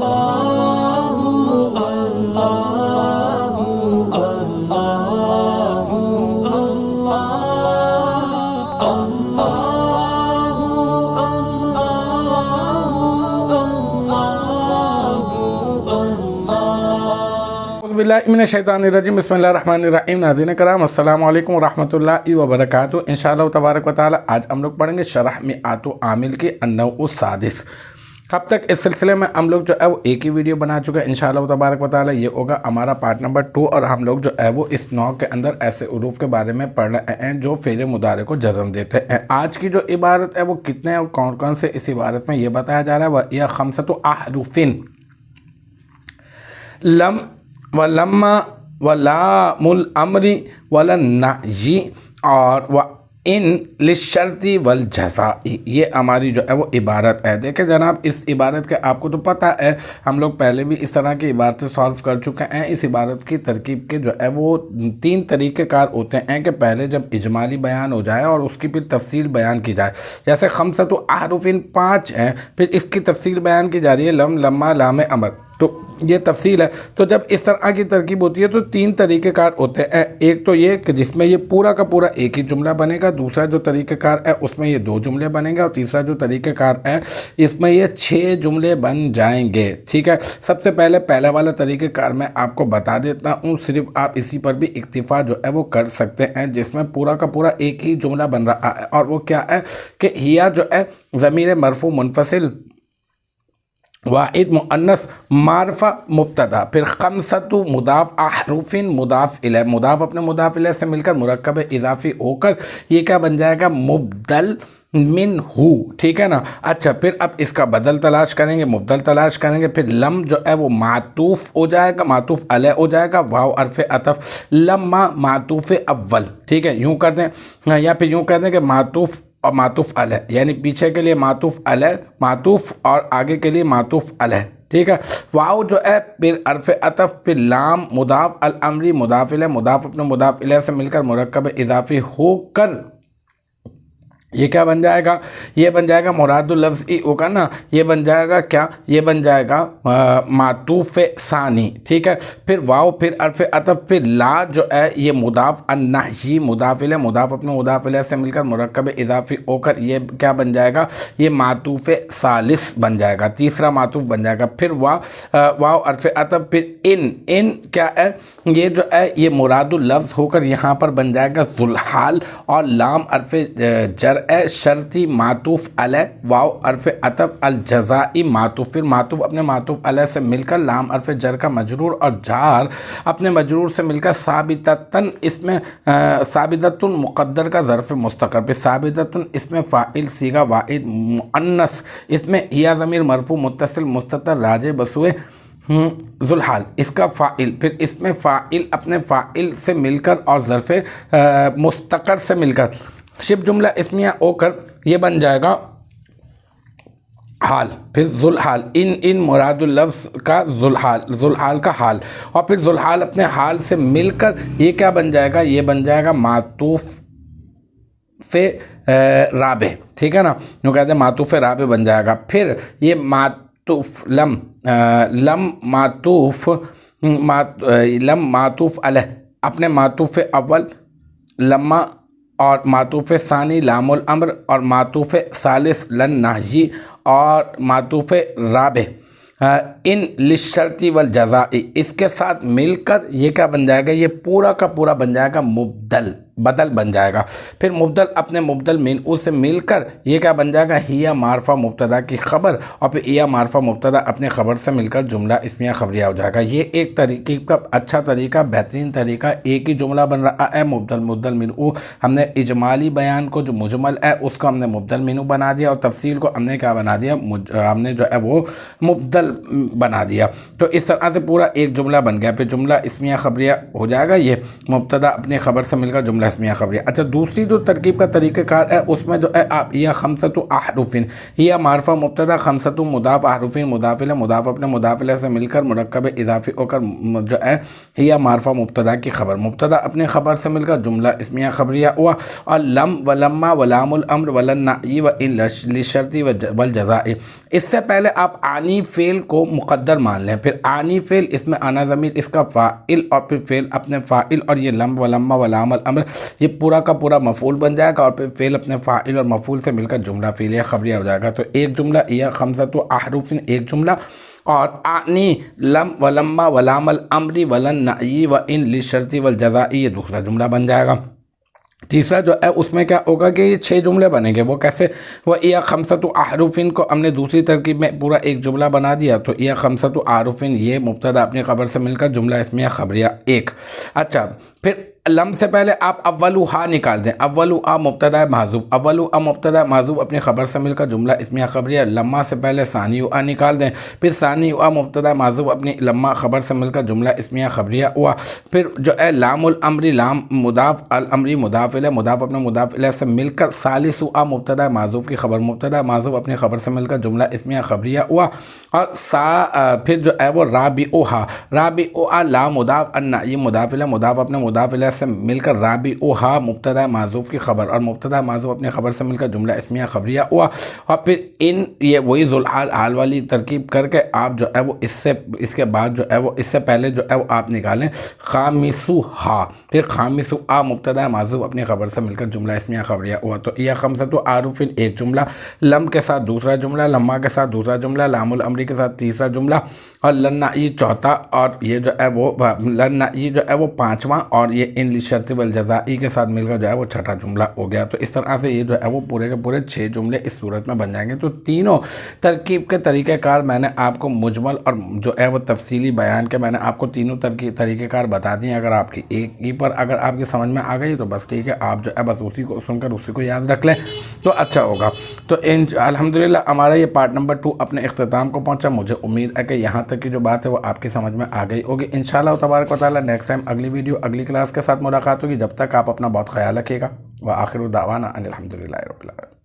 बिस्मिल्लाहिर्रहमानिर्रहीम बिस्मिल्लाहिर्रहमानिर्रहीम। नाज़रीन करम अस्सलामु अलैकुम वरहमतुल्लाहि वबरकातुहू। इंशाअल्लाह तबारक व तआला आज हम लोग पढ़ेंगे शरह मिआतु आमिल की अन्नौउस सादिस। अब तक इस सिलसिले में हम लोग जो है वो एक ही वीडियो बना चुके हैं। इंशाअल्लाह तबारक व तआला ये होगा हमारा पार्ट नंबर 2 और हम लोग जो है वो इस नौ के अंदर ऐसे उरूफ के बारे में पढ़ रहे हैं जो फ़ेल मुदारे को जज़म देते हैं। आज की जो इबारत है वो कितने और कौन कौन से इस इबारत में ये बताया जा रहा है। वह यह खमसतु अहरूफिन लम व लम्मा व लामुल अमरी वलन नही और व इन लिशर्ती वल जज़ाई, ये हमारी जो है वो इबारत है। देखें जनाब, इस इबारत के आपको तो पता है, हम लोग पहले भी इस तरह की इबारतें सॉल्व कर चुके हैं। इस इबारत की तरकीब के जो है वो 3 तरीक़ेकार होते हैं कि पहले जब इजमाली बयान हो जाए और उसकी फिर तफसील बयान की जाए। जैसे खमसतु अहरूफिन 5 हैं, फिर इसकी तफसील बयान की जा रही है लम लम्मा लाम अमर, तो ये तफसील है। तो जब इस तरह की तरकीब होती है तो 3 तरीक़ेकार होते हैं। एक तो ये कि जिसमें ये पूरा का पूरा एक ही जुमला बनेगा, दूसरा जो तरीक़ेकार है उसमें ये 2 जुमले बनेंगे और तीसरा जो तरीक़ेकार है इसमें ये 6 जुमले बन जाएंगे। ठीक है, सबसे पहले पहला वाला तरीक़ेकार मैं आपको बता देता हूँ, सिर्फ आप इसी पर भी इक्तिफ़ा जो है वो कर सकते हैं, जिसमें पूरा का पूरा एक ही जुमला बन रहा है। और वो क्या है कि हिया जो है ज़मीर मरफू मुनफसिल वाहिद मुअन्नस मारफा मुब्तदा, फिर खमसतु मुदाफ अहरूफिन मुदाफ इलैह, मुदाफ अपने मुदाफ इलैह से मिलकर मुरक्कब इजाफी होकर ये क्या बन जाएगा, मुबदल मिन हु। ठीक है ना। अच्छा, फिर अब इसका बदल तलाश करेंगे, मुबदल तलाश करेंगे। फिर लम जो है वो मातूफ हो जाएगा, मातूफ अलैह हो जाएगा, वाव अरफ़ अतफ, लम्मा मातूफ अव्वल। ठीक है, यूँ कर दें या फिर यूँ कर दें कि मातूफ और मातूफ अलैह, यानी पीछे के लिए मातूफ अलैह मातूफ और आगे के लिए मातूफ अलैह। ठीक है, वाव जो है फिर अरफ़ अतफ, फिर लाम मुदाफ अल अमरी मुदाफ इलैह, मुदाफ अपने मुदाफ इलैह से मिलकर मुरक्कब इजाफी होकर ये क्या बन जाएगा, ये बन जाएगा मुरादुल लफ्ज़ ई होगा ना, ये बन जाएगा क्या, ये बन जाएगा मातूफ़ सानी। ठीक है, फिर वाव फिर अरफ़ अतफ, फिर ला जो है ये मुदाफ अन्नही मुदाफ इलैह, मुदाफ अपने मुदाफ इलैह से मिलकर मुरक्कब इजाफी होकर ये क्या बन जाएगा, ये मातूफ़ सालिस बन जाएगा, तीसरा मातूफ़ बन जाएगा। फिर वाव अरफ़ अतफ, फिर इन क्या है, ये जो है ये मुरादुल लफ्ज़ होकर यहाँ पर बन जाएगा ज़ुल्हाल, और लाम अरफ़ जर शर्ती मातूफ अलैह, वाव अरफ़ अतफ अल जज़ाई मातूफ, फिर मातूफ अपने मातूफ अलैह से मिलकर लाम अरफ़ जर का मजरूर और जार अपने मजरूर से मिलकर साबिततन, इसमें साबिततुन मुक़द्दर का ज़र्फ़ मुस्तक़र, फिर साबिततुन इसमें फ़ाइल सीगा वाहिद मुअन्नस, इसमें हिया ज़मीर मरफ़ू मुत्तसिल मुस्ततर राजे बसुए ज़ुल्हाल, इसका फ़ाइल, फिर इसमें फ़ाइल अपने फ़ाइल से मिलकर और ज़र्फ़ मुस्तक़र से मिलकर शिब जुमला इसमिया होकर ये बन जाएगा हाल, फिर ज़ुल्हाल, इन मुरादुल लफ्ज़ का ज़ुल्हाल का हाल, और फिर ज़ुल्हाल अपने हाल से मिलकर ये क्या बन जाएगा, ये बन जाएगा मातूफ़ फे राबे। ठीक है ना, यूँ कहते हैं मातूफ़ राबे बन जाएगा। फिर ये मातूफ़ लम मातूफ़ अलैह अपने मातूफ़ अव्वल लम्मा और मातूफ़ सानी लामुल अम्र और मातूफ़ सालिस लन नही और मातूफ़ राबे इन लिशर्ती वल जज़ाई, इसके साथ मिलकर ये क्या बन जाएगा, ये पूरा का पूरा बन जाएगा बदल बन जाएगा। फिर मुबदल अपने मुबदल मिन से मिलकर ये क्या बन जाएगा, हिया मारफा मुब्तदा की खबर, और फिर हिया मारफा मुब्तदा अपने खबर से मिलकर जुमला इसमिया खबरिया हो जाएगा। ये एक तरीके का अच्छा तरीका, बेहतरीन तरीका, एक ही जुमला बन रहा है मुबदल मिन, हमने इजमाली बयान को जो मुजमल है उसको हमने मुबदल मिन बना दिया और तफसील को हमने क्या बना दिया, हमने जो है वो मुबदल बना दिया। तो इस तरह से पूरा एक जुमला बन गया। फिर जुमला इसमिया खबरिया हो जाएगा, ये मुब्तदा अपनी खबर से मिलकर जुमला اسمیہ خبریہ۔ اچھا دوسری جو ترکیب کا طریقہ کار ہے اس میں جو ہے آپ یہ خمسۃ احرفن، یہ معرفہ مبتدا، خمسۃ مضاف، احرفین مضاف الیہ، مضاف اپنے مضاف الیہ سے مل کر مرکب اضافی ہو کر جو ہے یہ معرفہ مبتدا کی خبر، مبتدا اپنے خبر سے مل کر جملہ اسمیہ خبریہ ہوا۔ اور لم و لما و لام الامر و للنعی و ان للشرطی والجزائی، اس سے پہلے آپ آنی فعل کو مقدر مان لیں، پھر آنی فعل اس میں آنا ضمیر اس کا فاعل، اور پھر فعل اپنے فاعل، اور یہ لم و لما و لام الامر یہ پورا کا پورا مفعول بن جائے گا، اور پھر فعل اپنے فاعل اور مفعول سے مل کر جملہ فعلیہ خبریہ ہو جائے گا۔ تو ایک جملہ یہ خمسۃ احرف ایک جملہ، اور آنی لم و لما و لام الامر وللنعی و ان للشرطی والجزائی یہ دوسرا جملہ بن جائے گا۔ تیسرا جو ہے اس میں کیا ہوگا کہ یہ 6 جملے بنیں گے، وہ کیسے؟ وہ یہ خمسۃ احرفن کو ہم نے دوسری ترکیب میں پورا ایک جملہ بنا دیا، تو یہ خمسۃ احرفن یہ مبتدا اپنی خبر سے مل کر جملہ اسمیہ خبریہ ایک۔ اچھا پھر لم سے پہلے آپ اولھا نکال دیں، اولھا مبتدا محذوف، اولھا مبتدا محذوف اپنی خبر سے مل کر جملہ اسمیہ خبریہ۔ لما سے پہلے ثانی نکال دیں، پھر ثانی مبتدا محذوف اپنی لما خبر سے مل کر جملہ اسمیہ خبریہ ہوا۔ پھر جو ہے لام الامری، لام مضاف، الامری مضاف الیہ، مضاف اپنے مضاف الیہ سے مل کر ثالث مبتدا محذوف کی خبر، مبتدا محذوف اپنی خبر سے مل کر جملہ اسمیہ خبریہ ہوا۔ اور پھر جو ہے وہ رابعھا، رابعھا لام مضاف، النعی مضاف الیہ، مضاف اپنے مضاف الیہ سے مل کر رابعھا مبتدا محذوف کی خبر، اور مبتدا محذوف اپنی خبر سے مل کر جملہ اسمیہ خبریہ ہوا۔ اور پھر ان یہ وہی ذوالحال حال والی ترکیب کر کے آپ جو ہے وہ اس کے بعد جو ہے وہ اس سے پہلے جو ہے وہ آپ نکالیں خامسھا، پھر خامسھا مبتدا محذوف اپنی خبر سے مل کر جملہ اسمیہ خبریہ ہوا۔ تو یہ خمسۃ احرف ایک جملہ، لم کے ساتھ دوسرا جملہ، لما کے ساتھ دوسرا جملہ، لام الامری کے ساتھ تیسرا جملہ، اور للنعی چوتھا، اور یہ جو ہے وہ للنعی جو ہے وہ پانچواں، اور یہ ان للشرطی والجزائی کے ساتھ مل کر جو ہے وہ چھٹا جملہ ہو گیا۔ تو اس طرح سے یہ جو ہے وہ پورے کے پورے 6 جملے اس صورت میں بن جائیں گے۔ تو تینوں ترکیب کے طریقہ کار میں نے آپ کو مجمل اور جو ہے وہ تفصیلی بیان کے میں نے آپ کو تینوں طریقہ کار بتا دیے۔ اگر آپ کی ایک ہی پر اگر آپ کی سمجھ میں آ گئی تو بس ٹھیک ہے، آپ جو ہے بس اسی کو سن کر اسی کو یاد رکھ لیں تو اچھا ہوگا۔ تو الحمدللہ ہمارا یہ پارٹ نمبر 2 اپنے اختتام کو پہنچا۔ مجھے امید ہے کہ یہاں تک کی جو بات ہے وہ آپ کی سمجھ میں آ گئی ہوگی۔ انشاءاللہ تبارک و تعالی نیکسٹ ٹائم اگلی ویڈیو اگلی کلاس کے ساتھ ملاقات ہوگی۔ جب تک آپ اپنا بہت خیال رکھیے گا۔ وآخر دعوانا ان الحمدللہ رب العالمین۔